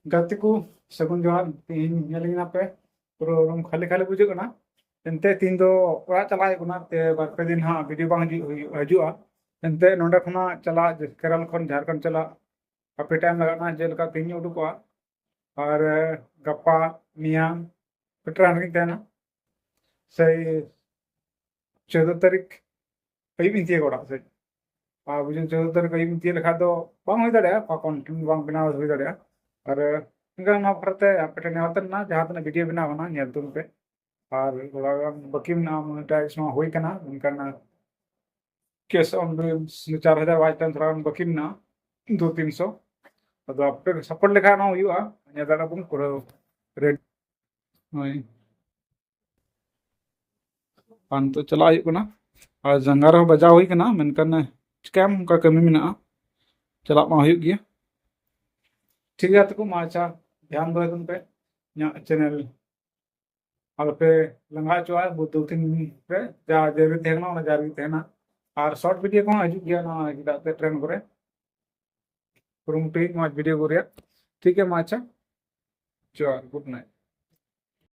गाते को सगुन जोहार तीन नेलिना पे पूरा रूम खाली खाली बुझे कना एनते तीन दो ओरा चला गुना ते बार पे दिन हाँ वीडियो बांग हजुआ एनते नोंडे खना चला केरल खन झारखंड चला काफी टाइम लगाना जेलका तीन उडुकोआ और गप्पा मियां पेट्रान की तेना सही 14 तारीख अयुब इंतिया गोड़ा से बुझे 14 तारीख अयुब इंतिया लेखा दो बांग हुई दाड़े कंटेंट बांग बनाव हुई दाड़े और इनका ना फरते आपटे नेवतन ना जहां तक वीडियो बनावना नेल तुम पे और थोड़ा बाकी ना मोनेटाइज ना हुई कना उनका केस ऑन 4,000 वाच टाइम थोड़ा बाकी ना 200-300 अदो आपे सपोर्ट लेखा ना हुआ nya दाड़ा बुन पूरा रेड होय पान तो चला हुई कना और जंगार हो बजा हुई कना मेनकन चिकाम का कमी मेना चला मा हुई गया ठीक है तो मा अच्छा ध्यान दो तुम पे चैनल पे लंगा चुआ दो तीन पे जा जरूरी तेना ना जरूरी तेना और शॉर्ट वीडियो को हजू गया ना चेदा ट्रेन करे कुरुमुटी मज वीडियो को ठीक है मा अच्छा चुआ गुड नाइट।